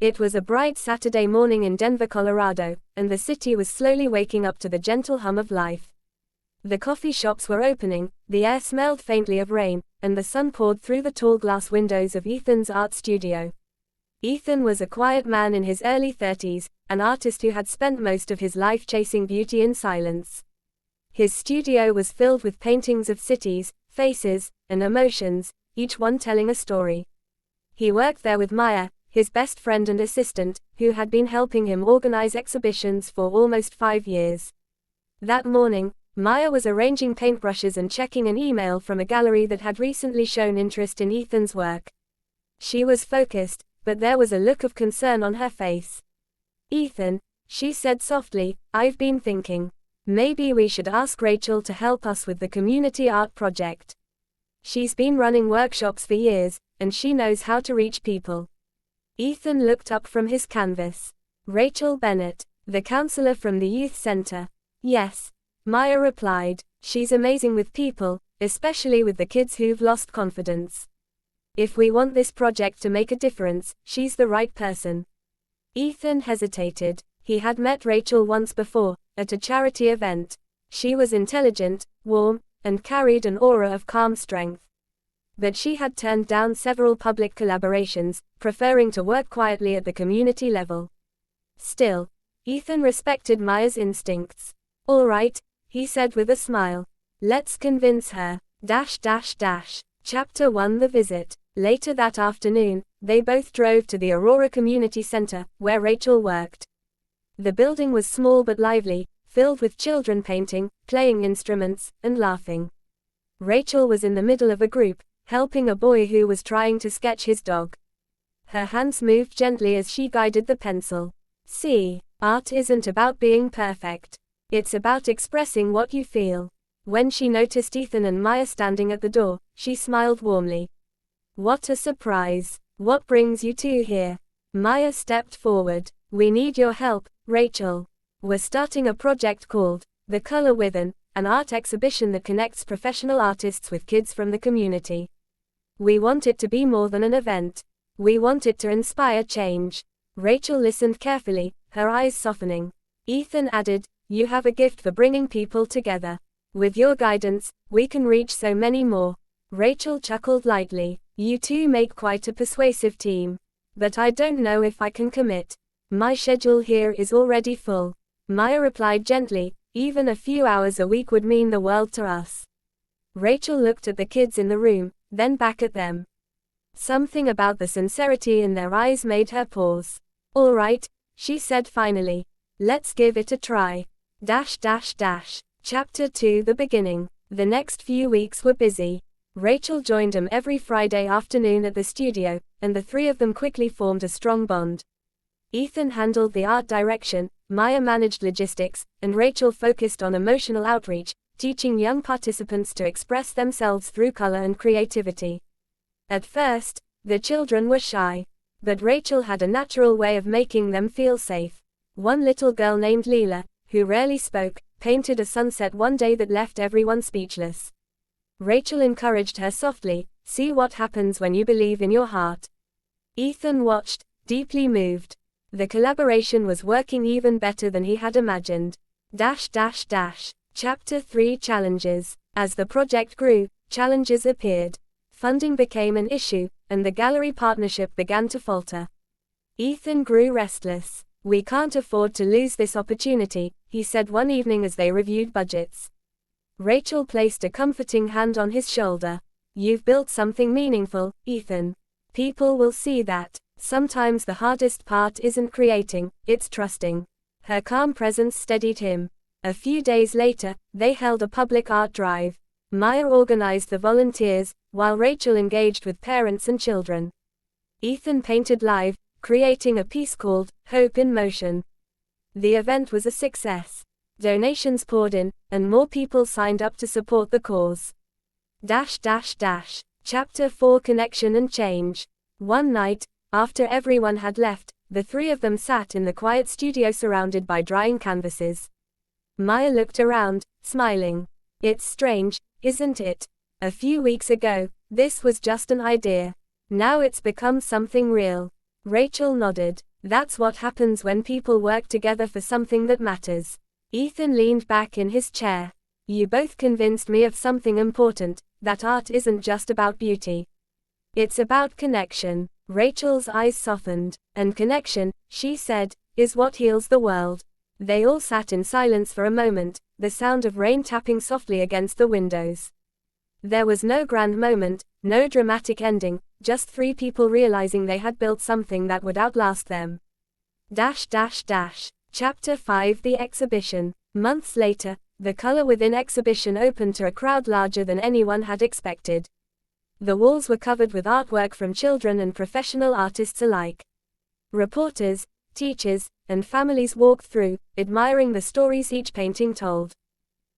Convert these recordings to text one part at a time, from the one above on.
It was a bright Saturday morning in Denver, Colorado, and the city was slowly waking up to the gentle hum of life. The coffee shops were opening, the air smelled faintly of rain, and the sun poured through the tall glass windows of Ethan's art studio. Ethan was a quiet man in his early 30s, an artist who had spent most of his life chasing beauty in silence. His studio was filled with paintings of cities, faces, and emotions, each one telling a story. He worked there with Maya, his best friend and assistant, who had been helping him organize exhibitions for almost 5 years. That morning, Maya was arranging paintbrushes and checking an email from a gallery that had recently shown interest in Ethan's work. She was focused, but there was a look of concern on her face. "Ethan," she said softly, "I've been thinking. Maybe we should ask Rachel to help us with the community art project. She's been running workshops for years, and she knows how to reach people." Ethan looked up from his canvas. "Rachel Bennett, the counselor from the youth center." "Yes," Maya replied. "She's amazing with people, especially with the kids who've lost confidence. If we want this project to make a difference, she's the right person." Ethan hesitated. He had met Rachel once before, at a charity event. She was intelligent, warm, and carried an aura of calm strength. But she had turned down several public collaborations, preferring to work quietly at the community level. Still, Ethan respected Maya's instincts. "All right," he said with a smile. "Let's convince her." Chapter 1: The Visit. Later that afternoon, they both drove to the Aurora Community Center, where Rachel worked. The building was small but lively, filled with children painting, playing instruments, and laughing. Rachel was in the middle of a group, helping a boy who was trying to sketch his dog. Her hands moved gently as she guided the pencil. "See, art isn't about being perfect. It's about expressing what you feel." When she noticed Ethan and Maya standing at the door, she smiled warmly. "What a surprise. What brings you two here?" Maya stepped forward. "We need your help, Rachel. We're starting a project called The Color Within, an art exhibition that connects professional artists with kids from the community. We want it to be more than an event. We want it to inspire change." Rachel listened carefully, her eyes softening. Ethan added, "You have a gift for bringing people together. With your guidance, we can reach so many more." Rachel chuckled lightly. "You two make quite a persuasive team. But I don't know if I can commit. My schedule here is already full." Maya replied gently, "Even a few hours a week would mean the world to us." Rachel looked at the kids in the room, then back at them. Something about the sincerity in their eyes made her pause. "All right," she said finally. "Let's give it a try." Chapter 2: The Beginning. The next few weeks were busy. Rachel joined him every Friday afternoon at the studio, and the three of them quickly formed a strong bond. Ethan handled the art direction, Maya managed logistics, and Rachel focused on emotional outreach, teaching young participants to express themselves through color and creativity. At first, the children were shy. But Rachel had a natural way of making them feel safe. One little girl named Leela, who rarely spoke, painted a sunset one day that left everyone speechless. Rachel encouraged her softly, "See what happens when you believe in your heart." Ethan watched, deeply moved. The collaboration was working even better than he had imagined. Chapter 3: Challenges. As the project grew, challenges appeared. Funding became an issue, and the gallery partnership began to falter. Ethan grew restless. "We can't afford to lose this opportunity," he said one evening as they reviewed budgets. Rachel placed a comforting hand on his shoulder. "You've built something meaningful, Ethan. People will see that. Sometimes the hardest part isn't creating, it's trusting." Her calm presence steadied him. A few days later, they held a public art drive. Maya organized the volunteers, while Rachel engaged with parents and children. Ethan painted live, creating a piece called Hope in Motion. The event was a success. Donations poured in, and more people signed up to support the cause. Chapter 4: Connection and Change. One night, after everyone had left, the three of them sat in the quiet studio surrounded by drying canvases. Maya looked around, smiling. "It's strange, isn't it? A few weeks ago, this was just an idea. Now it's become something real." Rachel nodded. That's what happens when people work together for something that matters. Ethan leaned back in his chair. You both convinced me of something important, that art isn't just about beauty. It's about connection. Rachel's eyes softened. And connection, she said, is what heals the world. They all sat in silence for a moment, the sound of rain tapping softly against the windows. There was no grand moment, no dramatic ending, just three people realizing they had built something that would outlast them. Chapter 5 The Exhibition. Months later, the Color Within exhibition opened to a crowd larger than anyone had expected. The walls were covered with artwork from children and professional artists alike. Reporters, teachers, and families walked through, admiring the stories each painting told.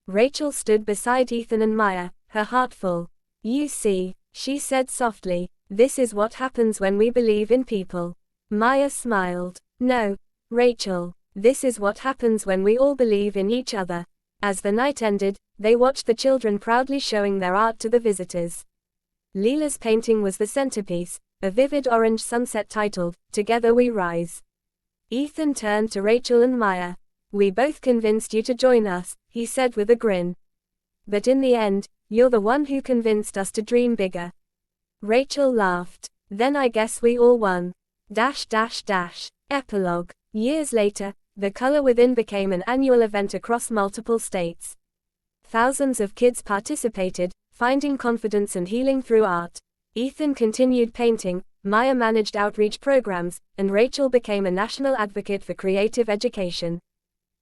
Rachel stood beside Ethan and Maya, her heart full. You see, she said softly, this is what happens when we believe in people. Maya smiled. No, Rachel, this is what happens when we all believe in each other. As the night ended, they watched the children proudly showing their art to the visitors. Leela's painting was the centerpiece, a vivid orange sunset titled, Together We Rise. Ethan turned to Rachel and Maya. We both convinced you to join us, he said with a grin. But in the end, you're the one who convinced us to dream bigger. Rachel laughed. Then I guess we all won. Epilogue. Years later, The Color Within became an annual event across multiple states. Thousands of kids participated, finding confidence and healing through art. Ethan continued painting, Maya managed outreach programs, and Rachel became a national advocate for creative education.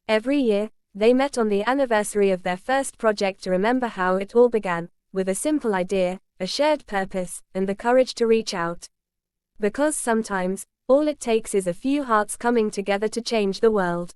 Every year, they met on the anniversary of their first project to remember how it all began, with a simple idea, a shared purpose, and the courage to reach out. Because sometimes, all it takes is a few hearts coming together to change the world.